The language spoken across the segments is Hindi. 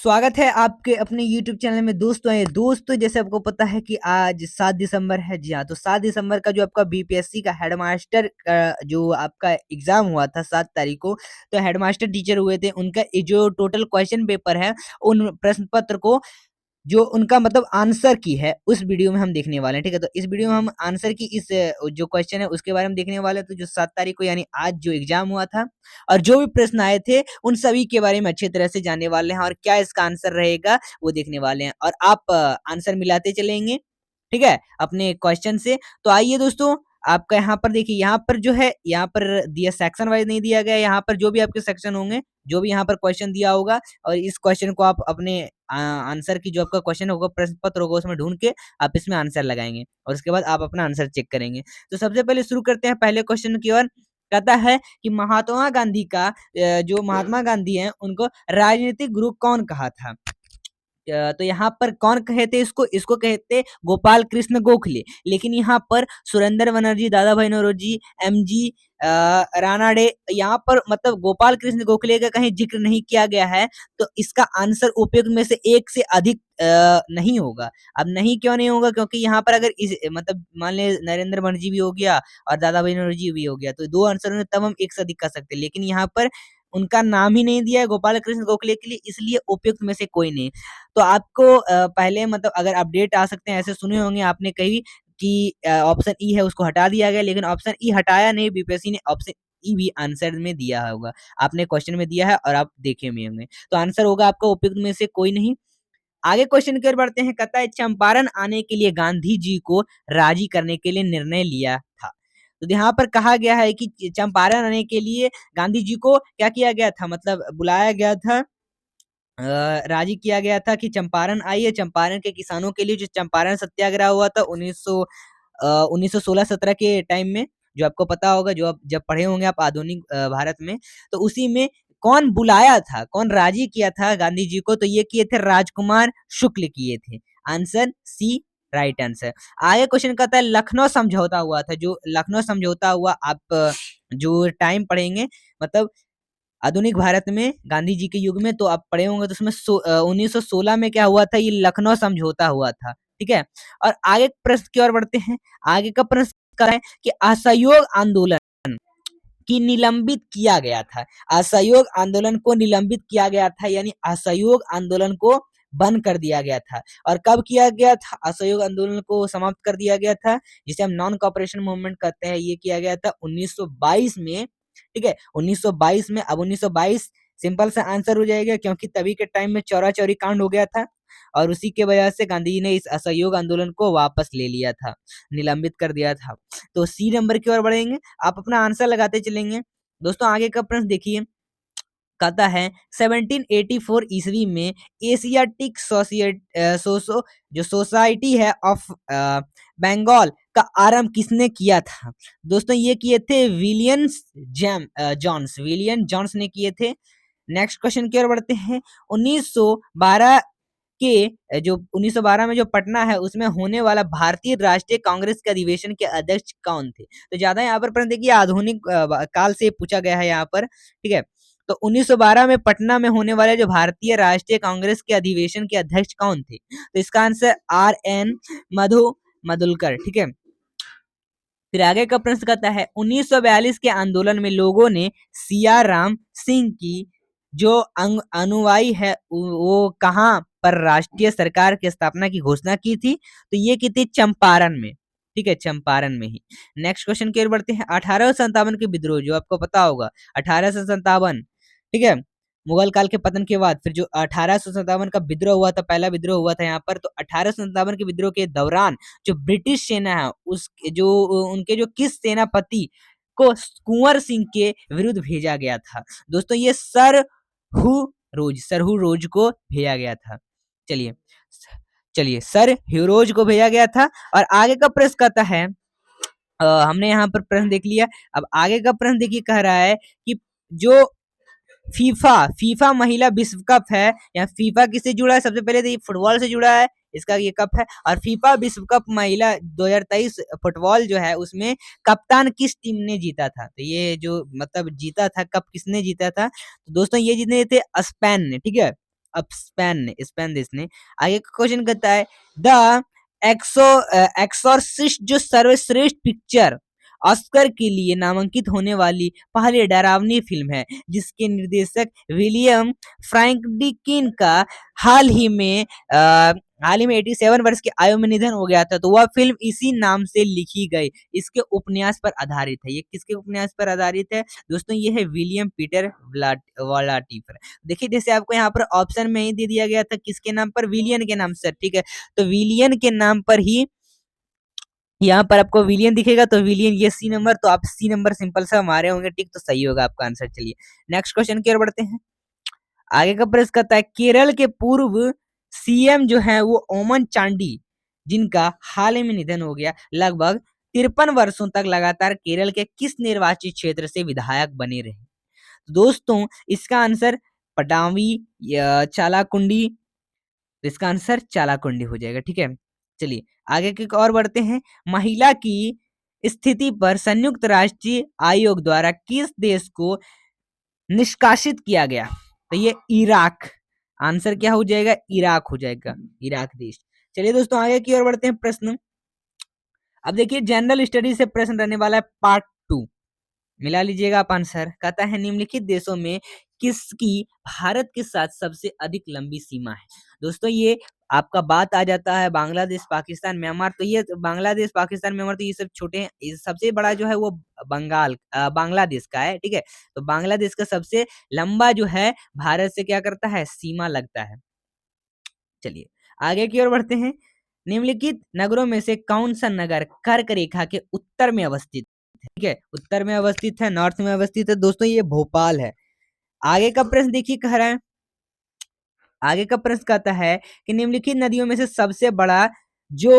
स्वागत है आपके अपने YouTube चैनल में दोस्तों जैसे आपको पता है कि आज 7 दिसंबर है। जी हाँ, तो 7 दिसंबर का जो आपका बीपीएससी का हेडमास्टर का जो आपका एग्ज़ाम हुआ था 7 तारीख को, तो हेडमास्टर टीचर हुए थे, उनका ये जो टोटल क्वेश्चन पेपर है, उन प्रश्न पत्र को जो उनका मतलब आंसर की है, उस वीडियो में हम देखने वाले हैं, ठीक है? तो इस वीडियो में हम आंसर की इस जो क्वेश्चन है उसके बारे में देखने वाले हैं। तो जो 7 तारीख को यानी आज जो एग्ज़ाम हुआ था और जो भी प्रश्न आए थे, उन सभी के बारे में अच्छी तरह से जानने वाले हैं और क्या इसका आंसर रहेगा, वो देखने वाले हैं और आप आंसर मिलाते चलेंगे, ठीक है? अपने क्वेश्चन से। तो आइए दोस्तों, आपका यहाँ पर देखिए, यहाँ पर जो है, यहाँ पर दिया सेक्शन वाइज़ नहीं दिया गया है, यहाँ पर जो भी आपके सेक्शन होंगे, जो भी यहाँ पर क्वेश्चन दिया होगा और इस क्वेश्चन को आप अपने आंसर की जो आपका क्वेश्चन होगा, प्रश्न पत्र होगा, उसमें ढूँढ के आप इसमें आंसर लगाएँगे और उसके बाद आप अपना आंसर चेक करेंगे। तो सबसे पहले शुरू करते हैं पहले क्वेश्चन की ओर। कहता है कि महात्मा गांधी का जो महात्मा गांधी हैं, उनको राजनीतिक गुरु कौन कहा था? तो यहाँ पर कौन कहे थे इसको? इसको कहते गोपाल कृष्ण गोखले। लेकिन यहाँ पर सुरेंद्र बनर्जी, दादा भाई नौरोजी, एमजी रानाडे, यहाँ पर मतलब गोपाल कृष्ण गोखले का कहीं जिक्र नहीं किया गया है। तो इसका आंसर उपयुक्त में से एक से अधिक नहीं होगा। अब नहीं क्यों नहीं होगा? क्योंकि यहाँ पर अगर इस मतलब मान ले नरेंद्र बनर्जी भी हो गया और दादा भाई नौरोजी भी हो गया, तो दो आंसरों में तब हम एक से अधिक कर सकते हैं। लेकिन यहाँ पर उनका नाम ही नहीं दिया है गोपाल कृष्ण गोखले के लिए, इसलिए उपयुक्त में से कोई नहीं। तो आपको पहले मतलब अगर अपडेट आ सकते हैं, ऐसे सुने होंगे आपने कहीं कि ऑप्शन ई है उसको हटा दिया गया, लेकिन ऑप्शन ई हटाया नहीं, बीपीएससी ने ऑप्शन ई भी आंसर में दिया होगा। आपने क्वेश्चन में दिया है और आप देखे भी होंगे। तो आंसर होगा आपका उपयुक्त में से कोई नहीं। आगे क्वेश्चन की ओर बढ़ते हैं। कहता है चंपारण आने के लिए गांधी जी को राजी करने के लिए निर्णय लिया था। तो यहाँ पर कहा गया है कि चंपारण आने के लिए गांधी जी को क्या किया गया था, मतलब बुलाया गया था, राजी किया गया था कि चंपारण आइए। चंपारण के किसानों के लिए जो चंपारण सत्याग्रह हुआ था 1916-17 के टाइम में, जो आपको पता होगा, जो आप जब पढ़े होंगे आप आधुनिक भारत में, तो उसी में कौन बुलाया था, कौन राजी किया था गांधी जी को? तो ये किए थे राजकुमार शुक्ल किए थे। Answer C right answer. आगे क्वेश्चन कहता है लखनऊ समझौता हुआ था। जो लखनऊ समझौता हुआ, आप जो टाइम पढ़ेंगे मतलब आधुनिक भारत में गांधी जी के युग में, तो आप पढ़े होंगे, तो उसमें 1916 में क्या हुआ था? ये लखनऊ समझौता हुआ था, ठीक है? और आगे प्रश्न की ओर बढ़ते हैं। आगे का प्रश्न क्या है कि असहयोग आंदोलन की निलंबित किया गया था। असहयोग आंदोलन को निलंबित किया गया था, यानी असहयोग आंदोलन को बंद कर दिया गया था। और कब किया गया था? असहयोग आंदोलन को समाप्त कर दिया गया था, जिसे हम नॉन कॉपरेशन मूवमेंट कहते हैं। ये किया गया था 1922 में, ठीक है? 1922 में। अब 1922 सिंपल सा आंसर हो जाएगा, क्योंकि तभी के टाइम में चौरा-चौरी कांड हो गया था और उसी के वजह से गांधी जी ने इस असहयोग आंदोलन को वापस ले लिया था, निलंबित कर दिया था। तो सी नंबर की ओर बढ़ेंगे, आप अपना आंसर लगाते चलेंगे। दोस्तों आगे का प्रश्न देखिए। कहता है 1784 ईस्वी में एशियाटिक जो सोसाइटी है ऑफ बंगाल का आरंभ किसने किया था? दोस्तों ये किए थे विलियम जॉन्स ने किए थे। नेक्स्ट क्वेश्चन की ओर बढ़ते हैं। 1912 जो 1912 में जो पटना है, उसमें होने वाला भारतीय राष्ट्रीय कांग्रेस के अधिवेशन के अध्यक्ष कौन थे? तो ज्यादा यहाँ पर प्रश्न देखिए, आधुनिक काल से पूछा गया है यहाँ पर, ठीक है? तो 1912 में पटना में होने वाले जो भारतीय राष्ट्रीय कांग्रेस के अधिवेशन के अध्यक्ष कौन थे? तो इसका आंसर आर एन मधुलकर, ठीक है? फिर आगे का प्रश्न कहता है 1942 के आंदोलन में लोगों ने सिया राम सिंह की जो अनुयायी है, वो कहाँ पर राष्ट्रीय सरकार की स्थापना की घोषणा की थी? तो ये की थी चंपारण में, ठीक है? चंपारण में ही। नेक्स्ट क्वेश्चन की ओर बढ़ते हैं। 1857 के विद्रोह, जो आपको पता होगा 1857, ठीक है? मुगल काल के पतन के बाद फिर जो 1857 का विद्रोह हुआ था, पहला विद्रोह हुआ था यहाँ पर। तो 1857 के विद्रोह के दौरान जो ब्रिटिश सेना है, उस जो उनके जो किस सेनापति को कुंवर सिंह के विरुद्ध भेजा गया था? दोस्तों ये सरहू रोज को भेजा गया था। चलिए चलिए, सर ह्यूरोज को भेजा गया था। और आगे का प्रश्न कहता है, हमने यहाँ पर प्रश्न देख लिया। अब आगे का प्रश्न देखिए, कह रहा है कि जो फीफा महिला विश्व कप है, या फीफा किससे जुड़ा है? सबसे पहले तो ये फुटबॉल से जुड़ा है, इसका ये कप है। और फीफा विश्व कप महिला 2023 फुटबॉल जो है, उसमें कप्तान किस टीम ने जीता था? तो ये जो मतलब जीता था कप, किसने जीता था? तो दोस्तों ये जीते थे स्पेन ने, ठीक है? स्पेन देश ने। आगे का क्वेश्चन कहता है द एक्सो एक्सोर्सिस्ट जो सर्वश्रेष्ठ पिक्चर ऑस्कर के लिए नामांकित होने वाली पहली डरावनी फिल्म है, जिसके निर्देशक विलियम फ्रैंकडिकिन का हाल ही में अ, हाल ही में 87 वर्ष की आयु में निधन हो गया था, तो वह फिल्म इसी नाम से लिखी गई। इसके उपन्यास पर आधारित है। ये किसके उपन्यास पर आधारित है दोस्तों? ये है विलियम पीटर वलाटी पर। देखिए जैसे आपको यहाँ पर ऑप्शन में ही दे दिया गया था किसके नाम पर, विलियन के नाम से, ठीक है। तो विलियन के नाम पर ही यहाँ पर आपको विलियन दिखेगा, तो विलियन ये सी नंबर, तो आप सी नंबर सिंपल सा मारे होंगे, ठीक, तो सही होगा आपका आंसर। चलिए नेक्स्ट क्वेश्चन की ओर बढ़ते हैं। आगे का प्रश्न कहता है केरल के पूर्व सीएम जो है वो ओमन चांडी, जिनका हाल ही में निधन हो गया, लगभग 53 वर्षों तक लगातार केरल के किस निर्वाचित क्षेत्र से विधायक बने रहे? तो दोस्तों इसका आंसर पटावी या चालाकुंडी, तो इसका आंसर चालाकुंडी हो जाएगा, ठीक है। चलिए आगे की और बढ़ते हैं। महिला की स्थिति पर संयुक्त राष्ट्रीय आयोग द्वारा किस देश को निष्कासित किया गया? तो ये इराक, आंसर क्या हो जाएगा? इराक हो जाएगा, इराक देश। चलिए दोस्तों आगे की ओर बढ़ते हैं प्रश्न। अब देखिए जनरल स्टडी से प्रश्न रहने वाला है पार्ट 2, मिला लीजिएगा आप आंसर। कहता है निम्नलिखित देशों में किसकी भारत के साथ सबसे अधिक लंबी सीमा है? दोस्तों ये आपका बात आ जाता है बांग्लादेश, पाकिस्तान, म्यांमार, तो ये बांग्लादेश, पाकिस्तान, म्यांमार तो ये सब छोटे हैं। ये सबसे बड़ा जो है वो बांग्लादेश का है, ठीक है। तो बांग्लादेश का सबसे लंबा जो है भारत से क्या करता है, सीमा लगता है। चलिए आगे की ओर बढ़ते हैं। निम्नलिखित नगरों में से कौन सा नगर कर्क रेखा के उत्तर में अवस्थित, ठीक है, उत्तर में अवस्थित है, नॉर्थ में अवस्थित है दोस्तों? ये भोपाल है। आगे का प्रश्न देखिए कह रहा है, आगे का प्रश्न कहता है कि निम्नलिखित नदियों में से सबसे बड़ा जो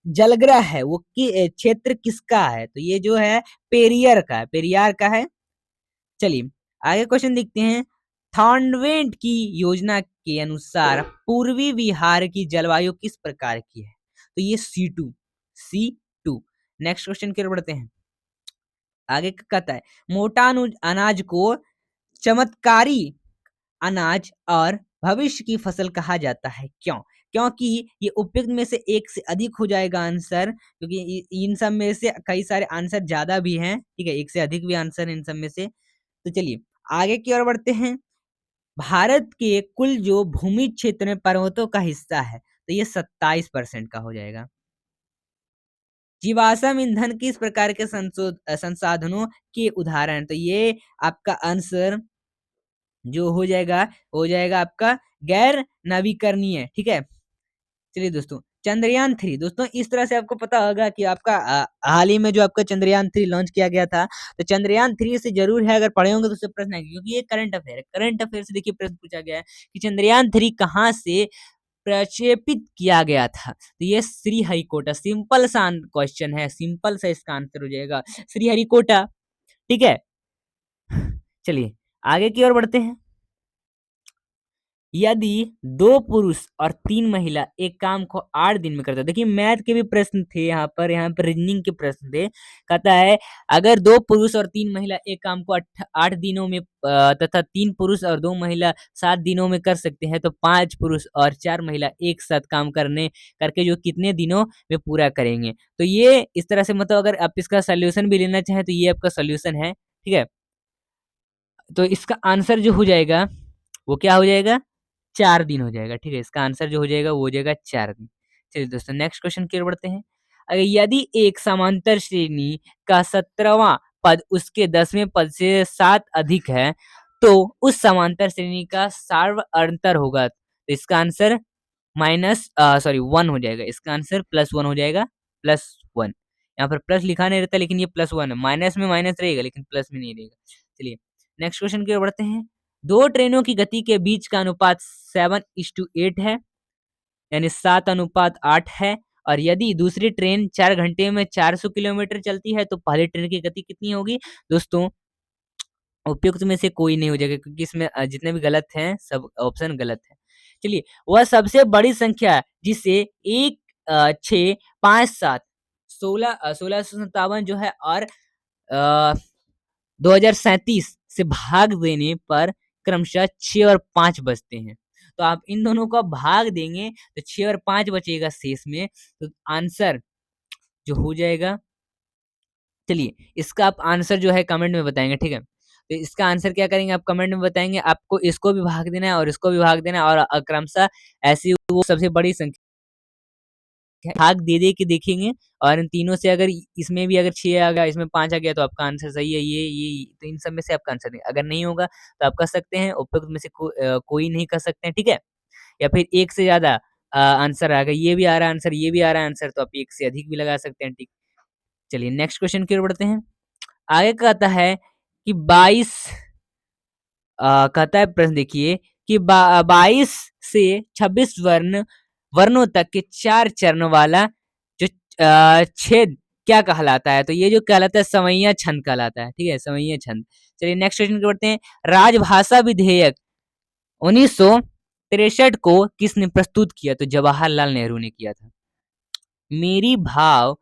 जलग्रह है वो क्षेत्र किसका है? तो ये जो है पेरियर का है, पेरियार का है। चलिए आगे क्वेश्चन देखते हैं। थॉर्नवेंट की योजना के अनुसार पूर्वी बिहार की जलवायु किस प्रकार की है? तो ये C2। नेक्स्ट क्वेश्चन की ओर बढ़ते हैं। आगे कहता है मोटा अनाज को चमत्कारी अनाज और भविष्य की फसल कहा जाता है, क्यों? क्योंकि ये उपयुक्त में से एक से अधिक हो जाएगा आंसर, क्योंकि इन सब में से कई सारे आंसर ज्यादा भी हैं, ठीक है, एक से अधिक भी आंसर इन सब में से। तो चलिए आगे की ओर बढ़ते हैं। भारत के कुल जो भूमि क्षेत्र में पर्वतों का हिस्सा है, तो ये 27% का हो जाएगा। जीवाश्म ईंधन किस प्रकार के संसाधनों के उदाहरण? तो ये आपका आंसर जो हो जाएगा आपका गैर नवीकरणीय, ठीक है। चलिए दोस्तों चंद्रयान 3, दोस्तों इस तरह से आपको पता होगा कि आपका हाल ही में जो आपका चंद्रयान 3 लॉन्च किया गया था, तो चंद्रयान 3 से जरूर है, अगर पढ़े होंगे तो उससे प्रश्न आएगा, क्योंकि ये करंट अफेयर है। करंट अफेयर से देखिए प्रश्न पूछा गया है कि चंद्रयान 3 कहाँ से प्रक्षेपित किया गया था? तो ये श्रीहरिकोटा, सिंपल सा क्वेश्चन है, सिंपल सा इसका आंसर हो जाएगा श्रीहरिकोटा, ठीक है। चलिए आगे की ओर बढ़ते हैं। यदि 2 पुरुष और 3 महिला एक काम को 8 दिन में करते हैं, देखिए मैथ के भी प्रश्न थे यहाँ पर रीजनिंग के प्रश्न थे। कहता है अगर 2 पुरुष और 3 महिला एक काम को 8 दिनों में तथा 3 पुरुष और 2 महिला 7 दिनों में कर सकते हैं, तो 5 पुरुष और 4 महिला एक साथ काम करके जो कितने दिनों में पूरा करेंगे? तो ये इस तरह से, मतलब अगर आप इसका सोल्यूशन भी लेना चाहें तो ये आपका सोल्यूशन है, ठीक है। तो इसका आंसर जो हो जाएगा वो क्या हो जाएगा? 4 दिन हो जाएगा, ठीक है। इसका आंसर जो हो जाएगा वो हो जाएगा 4 दिन। चलिए दोस्तों नेक्स्ट क्वेश्चन की ओर बढ़ते हैं। यदि एक समांतर श्रेणी का 17वां पद उसके 10वें पद से 7 अधिक है, तो उस समांतर श्रेणी का सार्व अंतर होगा। तो इसका आंसर वन हो जाएगा। इसका आंसर +1 हो जाएगा, +1। यहाँ पर प्लस लिखा नहीं रहता, लेकिन ये +1 है। माइनस में माइनस रहेगा, लेकिन प्लस में नहीं रहेगा। चलिए नेक्स्ट क्वेश्चन की ओर बढ़ते हैं। 2 ट्रेनों की गति के बीच का अनुपात 7:8 है, यानी 7:8 है। और यदि दूसरी ट्रेन 4 घंटे में 400 किलोमीटर चलती है, तो पहली ट्रेन की गति कितनी होगी? दोस्तों उपयुक्त में से कोई नहीं हो जाएगा, क्योंकि इसमें जितने भी गलत हैं सब ऑप्शन गलत है। चलिए वह सबसे बड़ी संख्या जिसे 1, 6, 5, 7, 1657 जो है, और 2037 से भाग देने पर क्रमशः 6 और 5 बचते हैं। तो आप इन दोनों को भाग देंगे तो 6 और 5 बचेगा शेष में, तो आंसर जो हो जाएगा, चलिए इसका आप आंसर जो है कमेंट में बताएंगे, ठीक है। तो इसका आंसर क्या करेंगे आप कमेंट में बताएंगे, आपको इसको भी भाग देना है और इसको भी भाग देना है, और क्रमशः ऐसी वो सबसे बड़ी संख्या भाग दे दे के देखेंगे, और इन तीनों से अगर इसमें भी अगर 6 आ गया, इसमें 5 आ गया, तो आपका आंसर सही है, ये तो इन सब में से आपका आंसर नहीं, अगर नहीं होगा तो आप कर सकते हैं उपयुक्त में से कोई नहीं कर सकते हैं, ठीक है। या फिर एक से ज्यादा आंसर आ गया, ये भी आ रहा है आंसर, ये भी आ रहा है आंसर, तो आप एक से अधिक भी लगा सकते हैं, ठीक। चलिए नेक्स्ट क्वेश्चन की ओर बढ़ते हैं। आगे कहता है कि 22 कहता है प्रश्न देखिए कि 22 से 26 वर्णों तक के 4 चरण वाला जो छेद क्या कहलाता है, तो ये जो कहलाता है समैया छंद कहलाता है, ठीक है, समैया छंद। चलिए नेक्स्ट क्वेश्चन की बढ़ते हैं। राजभाषा विधेयक 1963 को किसने प्रस्तुत किया, तो जवाहरलाल नेहरू ने किया था। मेरी भाव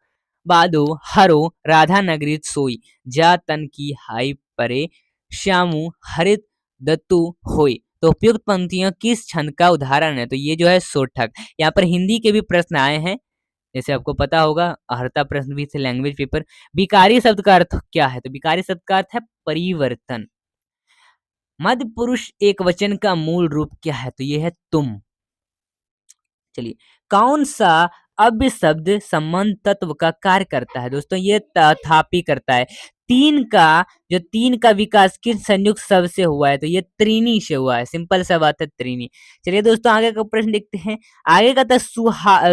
बादो हरो राधा नगरी सोई, जा तन की हाई परे श्यामू हरित दत्तु होई, तो उपयुक्त पंक्तियां किस छंद का उदाहरण है, तो ये जो है सोठक। यहाँ पर हिंदी के भी प्रश्न आए हैं, जैसे आपको पता होगा, हरता प्रश्न भी थे लैंग्वेज पेपर। विकारी शब्द का अर्थ क्या है, तो विकारी शब्द का अर्थ है परिवर्तन। मध्य पुरुष एक वचन का मूल रूप क्या है, तो ये है तुम। चलिए कौन सा अव्य शब्द संबंध तत्व का कार्य करता है, दोस्तों ये तथापि करता है। तीन का विकास किस संयुक्त शब्द से हुआ है, तो ये त्रीनी से हुआ है, सिंपल सा बात है त्रीनी। चलिए दोस्तों आगे का प्रश्न देखते हैं। आगे का था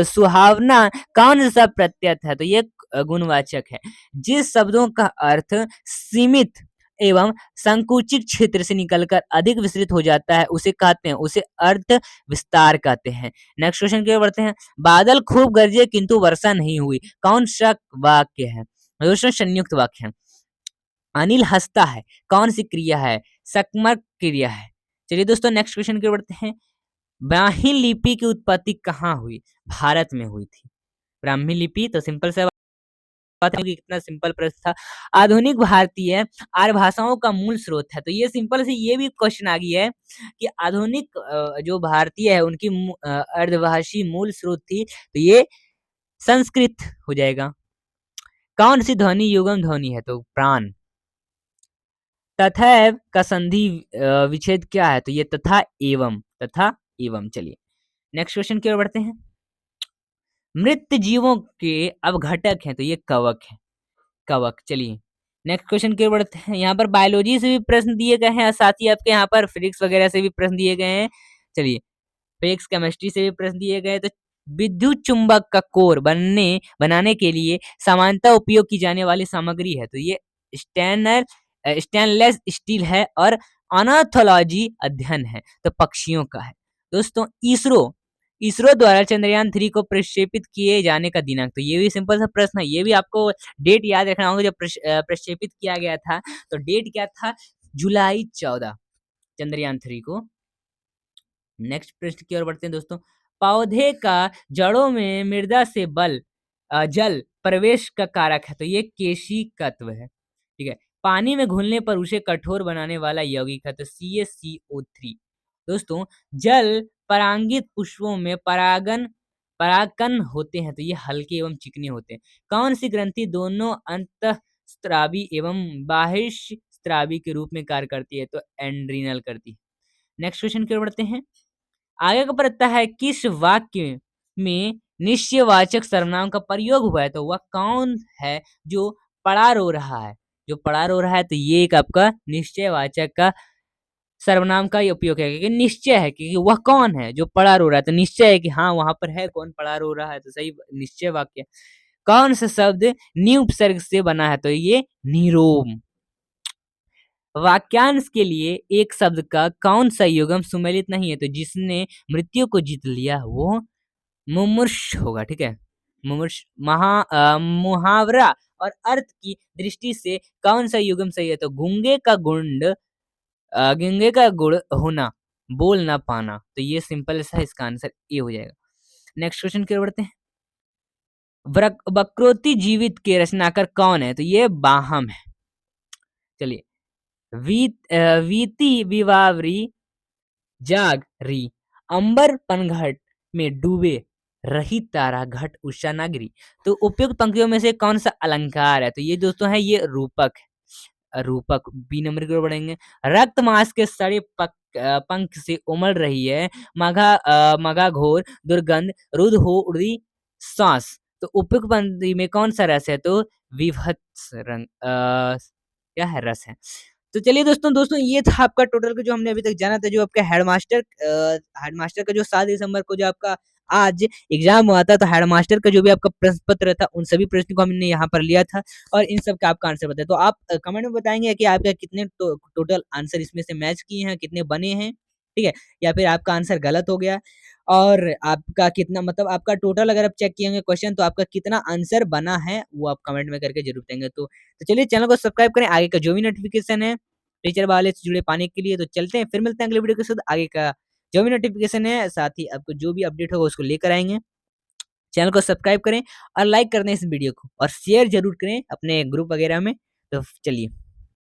सुहावना कौन सा प्रत्यय है, तो ये गुणवाचक है। जिस शब्दों का अर्थ सीमित एवं संकुचित क्षेत्र से निकलकर अधिक विस्तृत हो जाता है उसे कहते हैं, उसे अर्थ विस्तार कहते हैं। नेक्स्ट क्वेश्चन की ओर बढ़ते हैं। बादल खूब गरजे किंतु वर्षा नहीं हुई, कौन सा वाक्य है, दोस्तों संयुक्त वाक्य है। अनिल हंसता है कौन सी क्रिया है, सकमक क्रिया है। चलिए दोस्तों नेक्स्ट क्वेश्चन की ओर बढ़ते हैं। ब्राह्मी लिपि की उत्पत्ति कहाँ हुई, भारत में हुई थी। ब्राह्मी लिपि तो सिंपल सा बात है कि कितना सिंपल प्रश्न था। आधुनिक भारतीय आर्य भाषाओं का मूल स्रोत है, तो ये सिंपल से ये भी क्वेश्चन आ गया है कि आधुनिक जो भारतीय है उनकी अर्धभाषी मूल स्रोत थी, तो ये संस्कृत हो जाएगा। कौन सी ध्वनि युगम ध्वनि है, तो प्राण। तथैव का संधि विच्छेद क्या है, तो ये तथा एवं, तथा एवं। चलिए नेक्स्ट क्वेश्चन की ओर बढ़ते हैं। मृत जीवों के अवघटक हैं, तो ये कवक है, कवक। चलिए नेक्स्ट क्वेश्चन की ओर बढ़ते हैं। यहाँ पर बायोलॉजी से भी प्रश्न दिए गए हैं, साथ ही आपके यहाँ पर फिजिक्स वगैरह से भी प्रश्न दिए गए हैं। चलिए फिजिक्स केमिस्ट्री से भी प्रश्न दिए गए। तो विद्युत चुंबक का कोर बनाने के लिए सामान्यतः उपयोग की जाने वाली सामग्री है, तो ये स्टेनलेस स्टील है, और ऑर्निथोलॉजी अध्ययन है, तो पक्षियों का है। दोस्तों इसरो इसरो द्वारा चंद्रयान 3 को प्रक्षेपित किए जाने का दिनांक, तो ये भी सिंपल सा प्रश्न है, ये भी आपको डेट याद रखना होगा। जब प्रक्षेपित किया गया था तो डेट क्या था, जुलाई 14, चंद्रयान 3 को। नेक्स्ट प्रश्न की ओर बढ़ते हैं दोस्तों। पौधे का जड़ों में मृदा से जल प्रवेश का कारक है, तो ये केशिकत्व है, ठीक है। पानी में घुलने पर उसे कठोर बनाने वाला यौगिक है, तो CaCO3। दोस्तों जल परागित पुष्पों में परागकण होते हैं, तो ये हल्के एवं चिकने होते हैं। कौन सी ग्रंथि दोनों अंतःस्रावी एवं बाह्यस्रावी के रूप में कार्य करती है, तो एड्रीनल करती है। नेक्स्ट क्वेश्चन की ओर बढ़ते हैं। आगे का प्रश्न है किस वाक्य में निश्चयवाचक सर्वनाम का प्रयोग हुआ है, तो वह कौन है जो पड़ा रो रहा है, जो पड़ा रो रहा है, तो ये एक आपका निश्चयवाचक का सर्वनाम का ही उपयोग है, क्योंकि निश्चय है कि वह कौन है जो पड़ा रो रहा है, तो निश्चय है कि हाँ वहां पर है कौन पड़ा रो रहा है, तो सही निश्चय वाक्य। कौन सा शब्द नी उपसर्ग से बना है, तो ये नीरोम। वाक्यांश के लिए एक शब्द का कौन सा युग्म सुमेलित नहीं है, तो जिसने मृत्यु को जीत लिया वो मुमूर्ष होगा, ठीक है। मुमूर्ष मुहावरा और अर्थ की दृष्टि से कौन सा युग्म सही है, तो गूंगे का गुण होना, बोल ना पाना, तो ये सिंपल सा इसका आंसर ए हो जाएगा। नेक्स्ट क्वेश्चन की ओर बढ़ते हैं। वक्रोक्ति जीवित के रचनाकार कौन है, तो ये बाहम है। चलिए वीति विवावरी जाग री अंबर पनघट में डूबे रही तारा घट उषा नागरी। तो उपयुक्त पंक्तियों में से कौन सा अलंकार है? तो ये दोस्तों है ये रूपक रूपक। बी नंबर की ओर बढ़ेंगे। रक्त मांस के सड़े पंख से उमड़ रही है मगा घोर दुर्गंध रुद्ध हो उड़ी सांस। तो उपयुक्त पंक्ति में कौन सा रस है? तो विभत्स रंग क्या है? रस है। तो चलिए दोस्तों दोस्तों ये था आपका टोटल का जो हमने अभी तक जाना था, जो आपका हेडमास्टर का जो 7 दिसंबर को जो आपका आज एग्जाम हुआ था, तो हेडमास्टर का जो भी आपका प्रश्न पत्र था उन सभी प्रश्नों को हमने यहाँ पर लिया था और इन सब का आपका आंसर बताया। तो आप कमेंट में बताएंगे कि आपका कितने टोटल आंसर इसमें से मैच किए हैं, कितने बने हैं, ठीक है, या फिर आपका आंसर गलत हो गया, और आपका कितना मतलब आपका टोटल अगर आप चेक किएंगे क्वेश्चन तो आपका कितना आंसर बना है वो आप कमेंट में करके जरूर देंगे। तो चलिए चैनल को सब्सक्राइब करें, आगे का जो भी नोटिफिकेशन है टीचर वाले से जुड़े पाने के लिए। तो चलते हैं, फिर मिलते हैं अगले वीडियो के साथ। आगे का जो भी नोटिफिकेशन है साथ ही आपको जो भी अपडेट होगा उसको लेकर आएंगे। चैनल को सब्सक्राइब करें और लाइक कर दें इस वीडियो को, और शेयर जरूर करें अपने ग्रुप वगैरह में। तो चलिए।